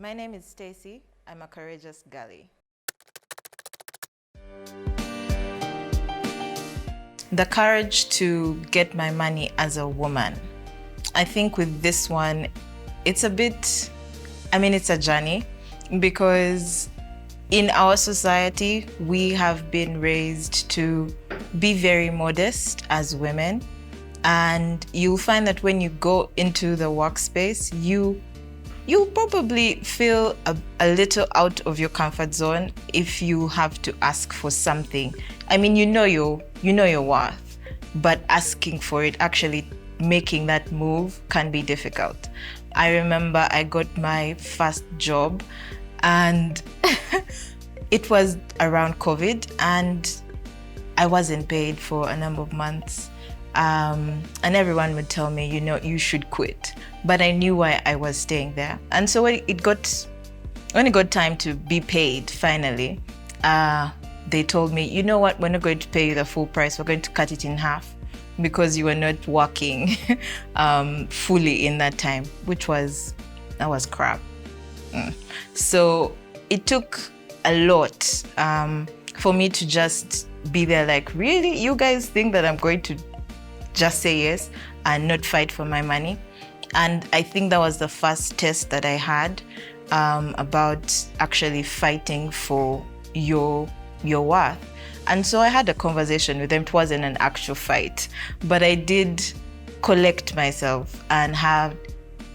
My name is Stacy. I'm a courageous galley. The courage to get my money as a woman. I think with this one, it's it's a journey because in our society, we have been raised to be very modest as women. And you'll find that when you go into the workspace, you'll probably feel a little out of your comfort zone if you have to ask for something. I mean, you know your worth, but asking for it, actually making that move can be difficult. I remember I got my first job and it was around COVID and I wasn't paid for a number of months. And everyone would tell me, you should quit. But I knew why I was staying there. And so when it got time to be paid, finally, they told me, you know what, we're not going to pay you the full price. We're going to cut it in half because you were not working fully in that time, that was crap. So it took a lot for me to just be there like, really? You guys think that I'm going to just say yes and not fight for my money? And I think that was the first test that I had about actually fighting for your worth. And so I had a conversation with them. It wasn't an actual fight, but I did collect myself and have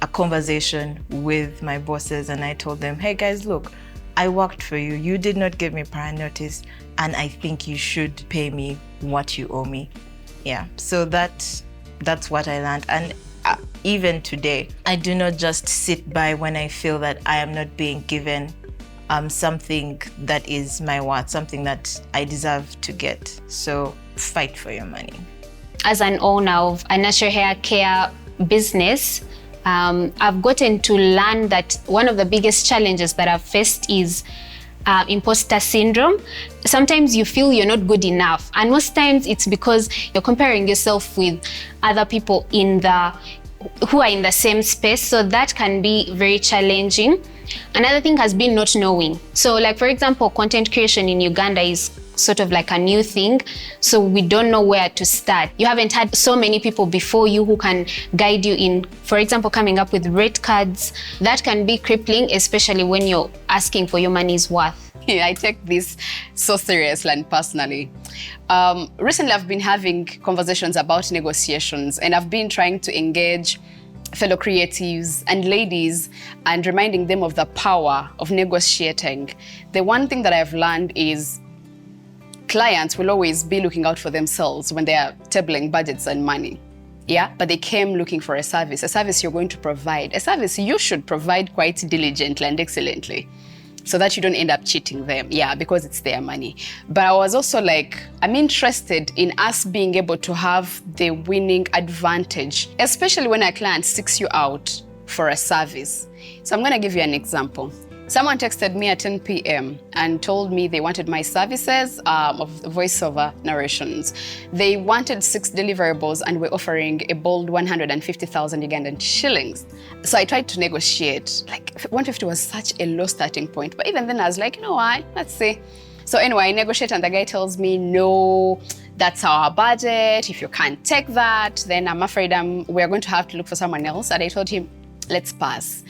a conversation with my bosses. And I told them, hey guys, look, I worked for you. You did not give me prior notice. And I think you should pay me what you owe me. Yeah, so that's what I learned. And even today, I do not just sit by when I feel that I am not being given something that is my worth, something that I deserve to get. So fight for your money. As an owner of a natural hair care business, I've gotten to learn that one of the biggest challenges that I've faced is imposter syndrome. Sometimes you feel you're not good enough, and most times it's because you're comparing yourself with other people who are in the same space, so that can be very challenging. Another thing has been not knowing. So like, for example, content creation in Uganda is sort of like a new thing, so we don't know where to start. You haven't had so many people before you who can guide you in, for example, coming up with rate cards. That can be crippling, especially when you're asking for your money's worth. Yeah, I take this so seriously and personally. Recently, I've been having conversations about negotiations, and I've been trying to engage fellow creatives and ladies and reminding them of the power of negotiating. The one thing that I've learned is clients will always be looking out for themselves when they are tabling budgets and money. Yeah, but they came looking for a service you're going to provide, a service you should provide quite diligently and excellently, so that you don't end up cheating them, yeah, because it's their money. But I was also like, I'm interested in us being able to have the winning advantage, especially when a client seeks you out for a service. So I'm gonna give you an example. Someone texted me at 10 p.m. and told me they wanted my services of voiceover narrations. They wanted 6 deliverables and were offering a bold 150,000 Ugandan shillings. So I tried to negotiate. Like, 150 was such a low starting point. But even then I was like, you know what, let's see. So anyway, I negotiate and the guy tells me, no, that's our budget. If you can't take that, then I'm afraid we're going to have to look for someone else. And I told him, let's pass.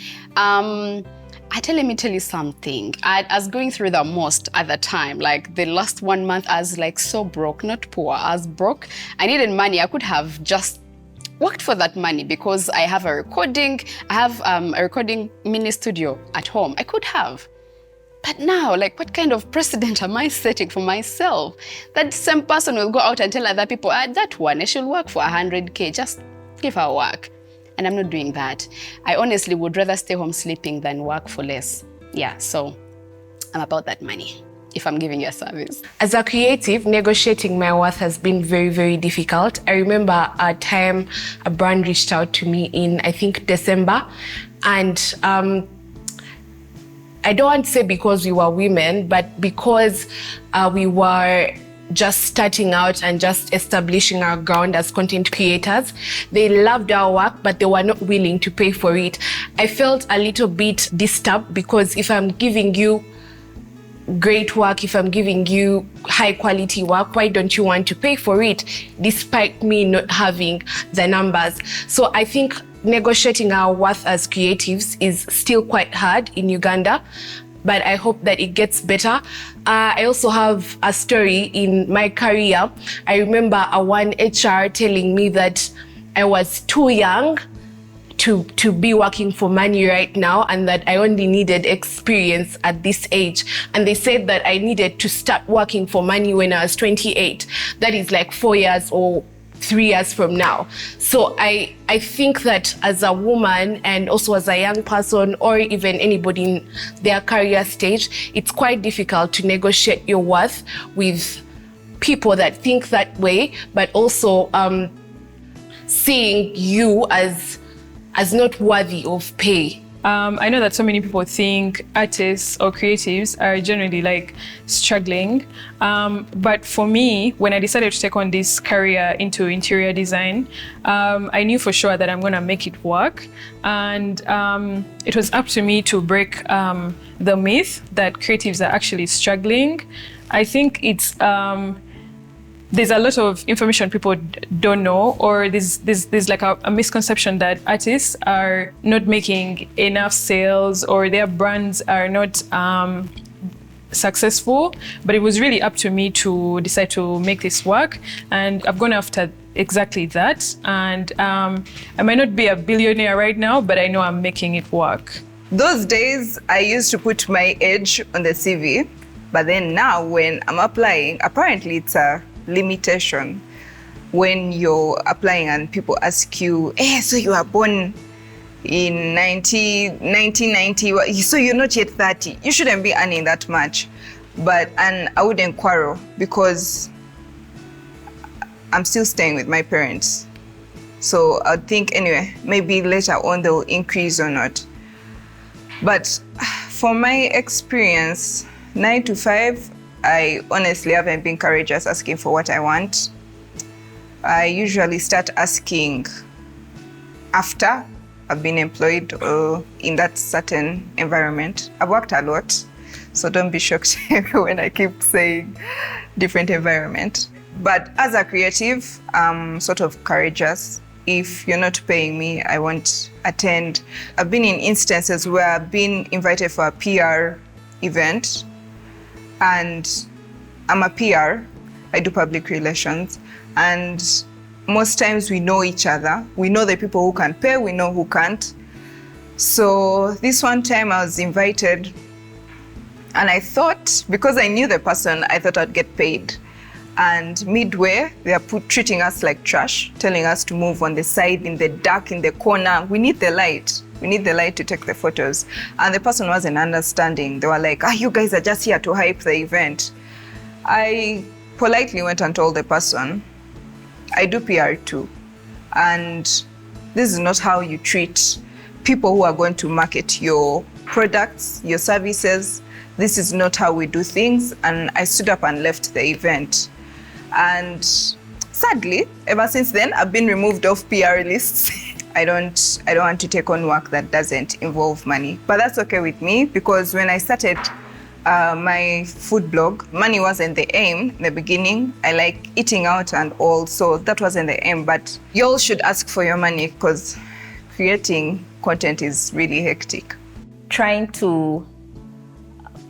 Let me tell you something. I was going through the most at the time. Like the last 1 month, I was like so broke, not poor. I was broke. I needed money. I could have just worked for that money because I have a recording mini studio at home. I could have. But now, like, what kind of precedent am I setting for myself? That same person will go out and tell other people, that one, I should work for 100K, just give her work. And I'm not doing that. I honestly would rather stay home sleeping than work for less. Yeah, so I'm about that money if I'm giving you a service. As a creative, negotiating my worth has been very, very difficult. I remember a time a brand reached out to me in, I think, December. And I don't want to say because we were women, but because we were just starting out and just establishing our ground as content creators. They loved our work, but they were not willing to pay for it. I felt a little bit disturbed because if I'm giving you great work, if I'm giving you high quality work, why don't you want to pay for it despite me not having the numbers? So I think negotiating our worth as creatives is still quite hard in Uganda, but I hope that it gets better. I also have a story in my career. I remember one HR telling me that I was too young to be working for money right now, and that I only needed experience at this age. And they said that I needed to start working for money when I was 28. That is like 4 years or 3 years from now. So I think that as a woman and also as a young person or even anybody in their career stage, it's quite difficult to negotiate your worth with people that think that way, but also seeing you as not worthy of pay. I know that so many people think artists or creatives are generally like struggling. But for me, when I decided to take on this career into interior design, I knew for sure that I'm gonna make it work. And it was up to me to break the myth that creatives are actually struggling. I think it's, there's a lot of information people don't know, or there's like a misconception that artists are not making enough sales or their brands are not successful. But it was really up to me to decide to make this work, and I've gone after exactly that. And I might not be a billionaire right now, but I know I'm making it work. Those days I used to put my age on the CV, but then now when I'm applying, apparently it's a limitation when you're applying and people ask you, so you were born in 1990, so you're not yet 30. You shouldn't be earning that much. And I wouldn't quarrel because I'm still staying with my parents. So I think anyway, maybe later on they'll increase or not. But for my experience, 9 to 5, I honestly haven't been courageous asking for what I want. I usually start asking after I've been employed or in that certain environment. I've worked a lot, so don't be shocked when I keep saying different environment. But as a creative, I'm sort of courageous. If you're not paying me, I won't attend. I've been in instances where I've been invited for a PR event, and I'm a PR, I do public relations, and most times we know each other. We know the people who can pay, we know who can't. So this one time I was invited, and I thought, because I knew the person, I thought I'd get paid. And midway, they are treating us like trash, telling us to move on the side, in the dark, in the corner. We need the light. We need the light to take the photos. And the person wasn't understanding. They were like, you guys are just here to hype the event. I politely went and told the person, I do PR too. And this is not how you treat people who are going to market your products, your services. This is not how we do things. And I stood up and left the event. And sadly, ever since then, I've been removed off PR lists. I don't want to take on work that doesn't involve money. But that's okay with me, because when I started my food blog, money wasn't the aim in the beginning. I like eating out and all, so that wasn't the aim. But you all should ask for your money, because creating content is really hectic. Trying to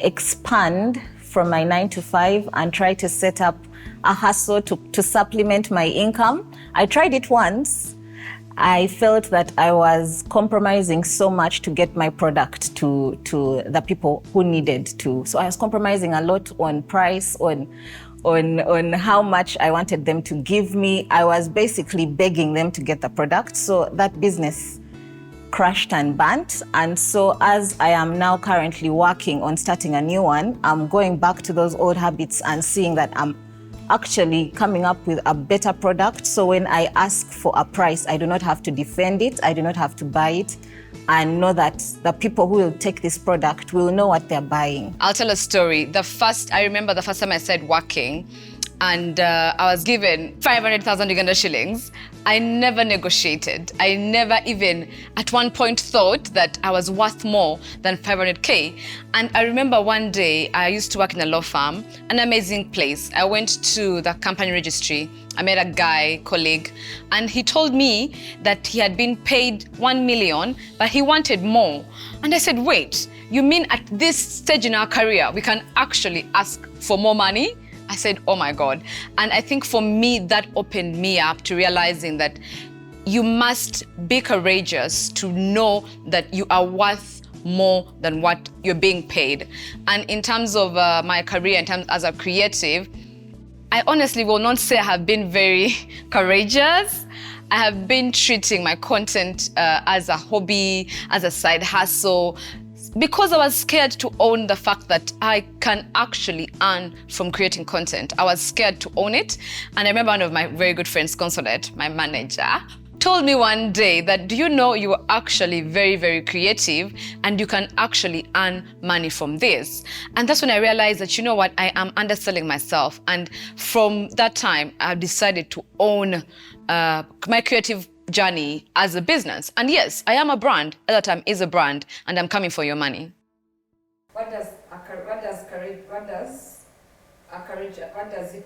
expand from my 9 to 5 and try to set up a hustle to supplement my income. I tried it once. I felt that I was compromising so much to get my product to the people who needed to. So I was compromising a lot on price, on how much I wanted them to give me. I was basically begging them to get the product. So that business crashed and burnt. And so as I am now currently working on starting a new one, I'm going back to those old habits and seeing that I'm actually coming up with a better product. So when I ask for a price, I do not have to defend it. I do not have to buy it, and know that the people who will take this product will know what they're buying. I'll tell a story. I remember the first time I started working, and I was given 500,000 Uganda shillings, I never negotiated. I never even at one point thought that I was worth more than 500K. And I remember one day I used to work in a law firm, an amazing place. I went to the company registry. I met a guy, colleague, and he told me that he had been paid 1 million, but he wanted more. And I said, wait, you mean at this stage in our career, we can actually ask for more money? I said, oh my God. And I think for me, that opened me up to realizing that you must be courageous to know that you are worth more than what you're being paid. And in terms of my career, in terms as a creative, I honestly will not say I have been very courageous. I have been treating my content as a hobby, as a side hustle, because I was scared to own the fact that I can actually earn from creating content. I was scared to own it. And I remember one of my very good friends, Consolate, my manager, told me one day that, do you know you are actually very, very creative and you can actually earn money from this? And that's when I realized that, you know what, I am underselling myself. And from that time, I decided to own my creative journey as a business. And yes, I am a brand. At that time is a brand, and I'm coming for your money. What does it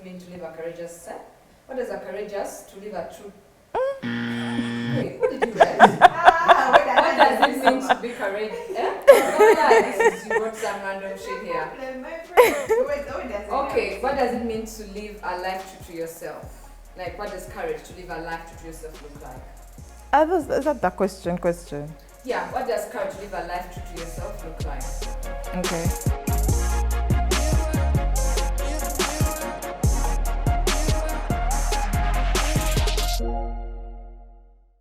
mean to live a courageous self? What does a courageous to live a true? Wait, what did you write? What does it mean to be courageous? You wrote some random shit here. Okay, what does it mean to live a life true to yourself? Like, what does courage to live a life true to yourself look like? Is that the question? Yeah, what does courage to live a life true to yourself look like? Okay.